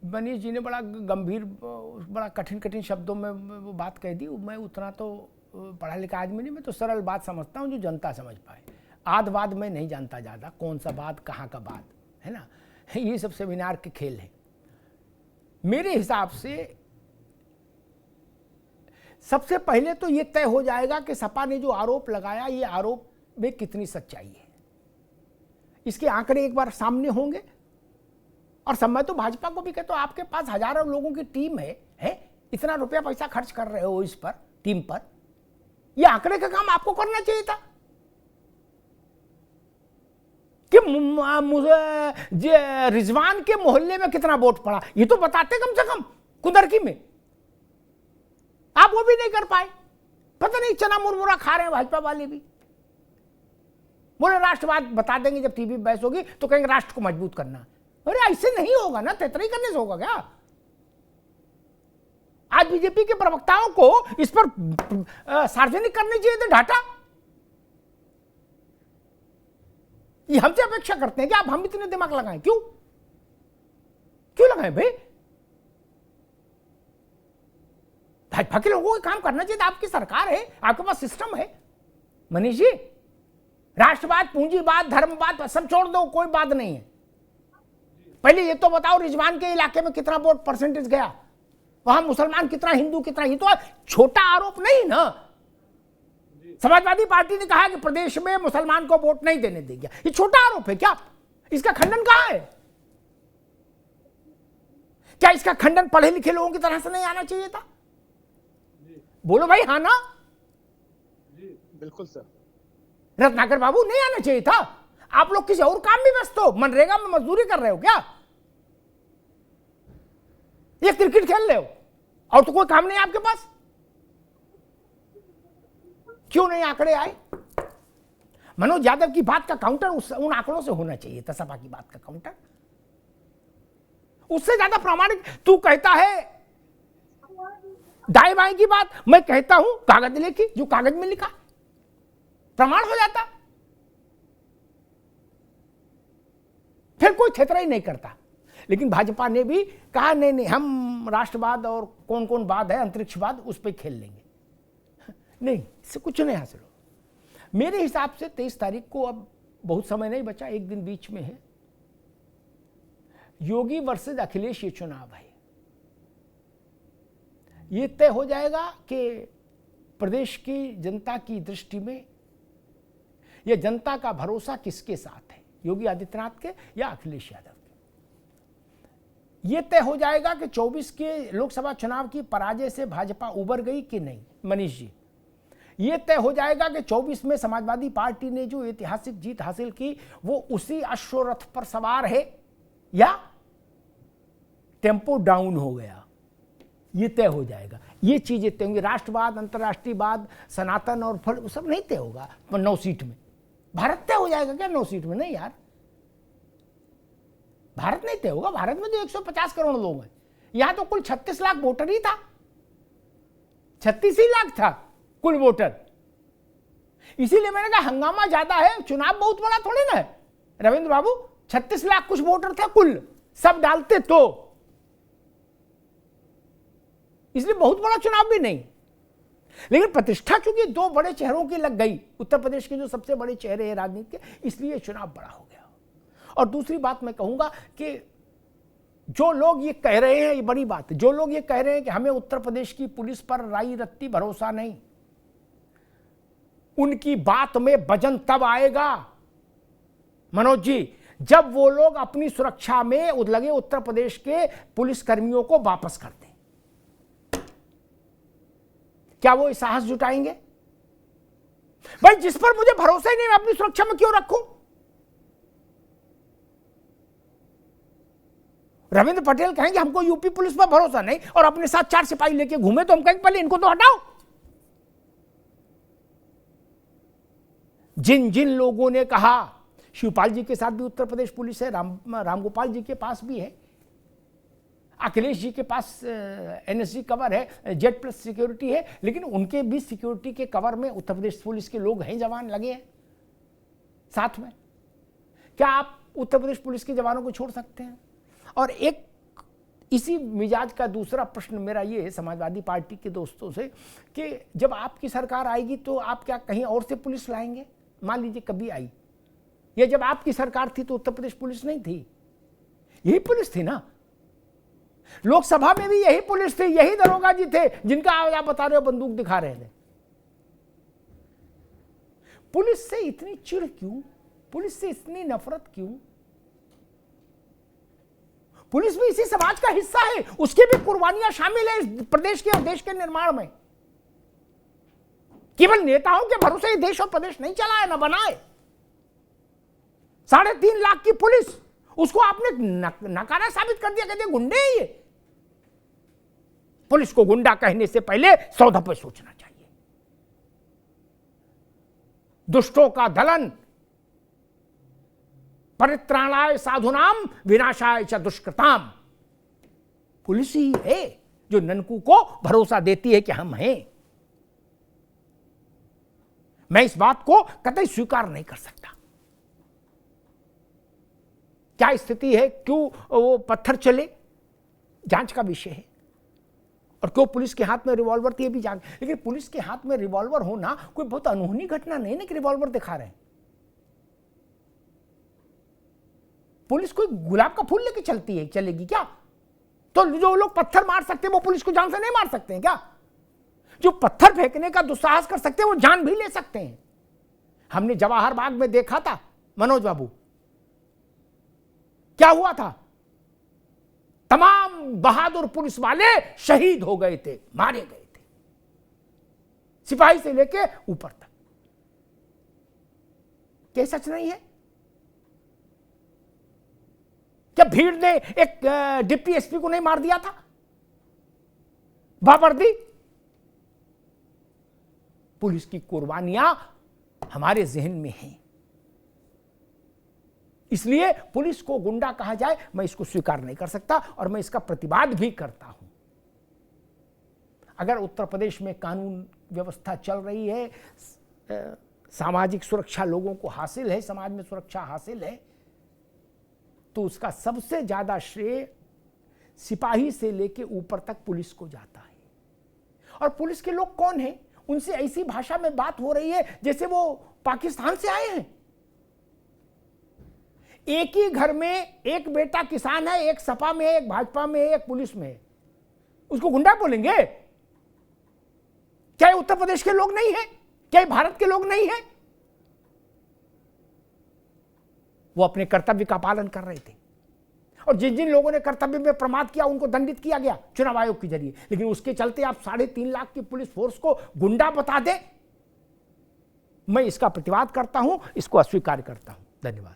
मनीष जी ने बड़ा गंभीर, बड़ा कठिन कठिन शब्दों में वो बात कह दी। मैं उतना तो पढ़ा लिखा आदमी नहीं, मैं तो सरल बात समझता हूँ जो जनता समझ पाए। आदवाद में नहीं जानता ज़्यादा, कौन सा बात कहाँ का बात है ना, ये सब सेमिनार के खेल हैं। मेरे हिसाब से सबसे पहले तो ये तय हो जाएगा कि सपा ने जो आरोप लगाया, ये आरोप में कितनी सच्चाई है। इसके आंकड़े एक बार सामने होंगे। और सब, मैं तो भाजपा को भी कहता हूं, आपके पास हजारों लोगों की टीम है, इतना रुपया पैसा खर्च कर रहे हो इस पर, टीम पर, ये आंकड़े का काम आपको करना चाहिए था कि रिजवान के मोहल्ले में कितना वोट पड़ा, ये तो बताते कम से कम कुदरकी में। आप वो भी नहीं कर पाए। पता नहीं चना मुरमुरा खा रहे हैं भाजपा वाले भी। बोले राष्ट्रवाद बता देंगे, जब टीवी बहस होगी तो कहेंगे राष्ट्र को मजबूत करना। अरे ऐसे नहीं होगा ना, तेतरी करने से होगा क्या? आज बीजेपी के प्रवक्ताओं को इस पर सार्वजनिक करनी चाहिए थे डाटा। ये हमसे अपेक्षा करते हैं कि आप हम इतने दिमाग लगाएं। क्यों लगाएं भाई? भाजपा के लोगों को काम करना चाहिए था। आपकी सरकार है, आपके पास सिस्टम है। मनीष जी, राष्ट्रवाद, पूंजीवाद, धर्मवाद सब छोड़ दो, कोई बात नहीं है। पहले ये तो बताओ रिजवान के इलाके में कितना वोट परसेंटेज गया, वहां मुसलमान कितना, हिंदू कितना। ये तो छोटा आरोप नहीं ना। समाजवादी पार्टी ने कहा कि प्रदेश में मुसलमान को वोट नहीं देने देंगे, ये छोटा आरोप है क्या? इसका खंडन कहां है? क्या इसका खंडन पढ़े लिखे लोगों की तरह से नहीं आना चाहिए था? बोलो भाई, हाँ ना? जी बिल्कुल सर। रत्नाकर बाबू, नहीं आना चाहिए था? आप लोग किसी और काम में व्यस्त हो, मनरेगा में मजदूरी कर रहे हो क्या? ये क्रिकेट खेल रहे हो और तो कोई काम नहीं आपके पास? क्यों नहीं आंकड़े आए? मनोज यादव की बात का काउंटर उन आंकड़ों से होना चाहिए था। सपा की बात का काउंटर उससे ज्यादा प्रामाणिक। तू कहता है दाएं बाएं की बात, मैं कहता हूं कागज लेखी, जो कागज में लिखा प्रमाण हो जाता। फिर कोई छेतरा ही नहीं करता। लेकिन भाजपा ने भी कहा नहीं, हम राष्ट्रवाद और कौन कौन वाद है, अंतरिक्षवाद, उस पर खेल लेंगे। नहीं, इससे कुछ नहीं हासिल हो। मेरे हिसाब से 23 तारीख को, अब बहुत समय नहीं बचा, एक दिन बीच में है, योगी वर्सेस अखिलेश ये चुनाव है। ये तय हो जाएगा कि प्रदेश की जनता की दृष्टि में यह जनता का भरोसा किसके साथ है, योगी आदित्यनाथ के या अखिलेश यादव के। यह तय हो जाएगा कि 24 के लोकसभा चुनाव की पराजय से भाजपा उबर गई कि नहीं। मनीष जी, यह तय हो जाएगा कि 24 में समाजवादी पार्टी ने जो ऐतिहासिक जीत हासिल की, वो उसी अश्वरथ पर सवार है या टेम्पो डाउन हो गया। ये तय हो जाएगा। ये चीजें तय होंगी। राष्ट्रवाद, अंतर्राष्ट्रीयवाद, सनातन और फल सब नहीं तय होगा। पर 9 सीट में भारत तय हो जाएगा क्या? 9 सीट में नहीं यार, भारत नहीं तय होगा। भारत में तो 150 करोड़ लोग हैं। यहां तो कुल 36 लाख वोटर ही था, 36 ही लाख था कुल वोटर। इसीलिए मैंने कहा हंगामा ज्यादा है, चुनाव बहुत बड़ा थोड़ी ना है रविंद्र बाबू। 36 लाख कुछ वोटर थे कुल, सब डालते तो, इसलिए बहुत बड़ा चुनाव भी नहीं। लेकिन प्रतिष्ठा चूंकि 2 बड़े चेहरों की लग गई, उत्तर प्रदेश के जो सबसे बड़े चेहरे हैं राजनीति के, इसलिए चुनाव बड़ा हो गया। और दूसरी बात मैं कहूंगा कि जो लोग ये कह रहे हैं, ये बड़ी बात है, जो लोग ये कह रहे हैं कि हमें उत्तर प्रदेश की पुलिस पर राई रत्ती भरोसा नहीं, उनकी बात में वजन तब आएगा मनोज जी, जब वो लोग अपनी सुरक्षा में लगे उत्तर प्रदेश के पुलिस कर्मियों को वापस कर दें। क्या वो साहस जुटाएंगे? भाई, जिस पर मुझे भरोसा ही नहीं, मैं अपनी सुरक्षा में क्यों रखूं? रविंद्र पटेल कहेंगे हमको यूपी पुलिस पर भरोसा नहीं, और अपने साथ 4 सिपाही लेके घूमे, तो हम कहेंगे पहले इनको तो हटाओ। जिन जिन लोगों ने कहा, शिवपाल जी के साथ भी उत्तर प्रदेश पुलिस है, रामगोपाल जी के पास भी है, अखिलेश जी के पास एनएसजी कवर है, जेड प्लस सिक्योरिटी है, लेकिन उनके भी सिक्योरिटी के कवर में उत्तर प्रदेश पुलिस के लोग हैं, जवान लगे हैं साथ में। क्या आप उत्तर प्रदेश पुलिस के जवानों को छोड़ सकते हैं? और इसी मिजाज का दूसरा प्रश्न मेरा ये है समाजवादी पार्टी के दोस्तों से कि जब आपकी सरकार आएगी तो आप क्या कहीं और से पुलिस लाएंगे? मान लीजिए कभी आई, या जब आपकी सरकार थी तो उत्तर प्रदेश पुलिस नहीं थी, यही पुलिस थी ना। लोकसभा में भी यही पुलिस थी, यही दरोगा जी थे जिनका आप बता रहे हो बंदूक दिखा रहे थे। पुलिस से इतनी चिढ़ क्यों? पुलिस से इतनी नफरत क्यों? पुलिस भी इसी समाज का हिस्सा है, उसकी भी कुर्बानियां शामिल है इस प्रदेश के और देश के निर्माण में। केवल नेताओं के भरोसे ये देश और प्रदेश नहीं चला है, ना बना है। 3.5 लाख की पुलिस, उसको आपने नकारा साबित कर दिया, कहते गुंडे हैं ये। पुलिस को गुंडा कहने से पहले 100 दफे सोचना चाहिए। दुष्टों का दलन, परित्राणाय साधुनाम विनाशाय च दुष्कृताम। पुलिस ही है जो ननकू को भरोसा देती है कि हम हैं। मैं इस बात को कतई स्वीकार नहीं कर सकता। क्या स्थिति है, क्यों वो पत्थर चले, जांच का विषय है। और क्यों पुलिस के हाथ में रिवॉल्वर थी, ये भी जांच। लेकिन पुलिस के हाथ में रिवॉल्वर होना कोई बहुत अनहोनी घटना नहीं ना कि रिवॉल्वर दिखा रहे हैं। पुलिस कोई गुलाब का फूल लेके चलती है, चलेगी क्या? तो जो लोग पत्थर मार सकते हैं वो पुलिस को जान से नहीं मार सकते हैं क्या? जो पत्थर फेंकने का दुस्साहस कर सकते हैं वो जान भी ले सकते हैं। हमने जवाहर बाग में देखा था मनोज बाबू, क्या हुआ था? तमाम बहादुर पुलिस वाले शहीद हो गए थे, मारे गए थे, सिपाही से लेके ऊपर तक। क्या सच नहीं है? क्या भीड़ ने एक डिप्टी एसपी को नहीं मार दिया था? बाबर्दी। पुलिस की कुर्बानियां हमारे जहन में हैं, इसलिए पुलिस को गुंडा कहा जाए, मैं इसको स्वीकार नहीं कर सकता और मैं इसका प्रतिवाद भी करता हूं। अगर उत्तर प्रदेश में कानून व्यवस्था चल रही है, सामाजिक सुरक्षा लोगों को हासिल है, समाज में सुरक्षा हासिल है, तो उसका सबसे ज्यादा श्रेय सिपाही से लेके ऊपर तक पुलिस को जाता है। और पुलिस के लोग कौन हैं? उनसे ऐसी भाषा में बात हो रही है जैसे वो पाकिस्तान से आए हैं। एक ही घर में एक बेटा किसान है, एक सपा में है, एक भाजपा में है, एक पुलिस में है, उसको गुंडा बोलेंगे? क्या ये उत्तर प्रदेश के लोग नहीं है? क्या ये भारत के लोग नहीं है? वो अपने कर्तव्य का पालन कर रहे थे और जिन जिन लोगों ने कर्तव्य में प्रमाद किया उनको दंडित किया गया चुनाव आयोग के जरिए। लेकिन उसके चलते आप 3.5 लाख की पुलिस फोर्स को गुंडा बता दे, मैं इसका प्रतिवाद करता हूं, इसको अस्वीकार करता हूं। धन्यवाद।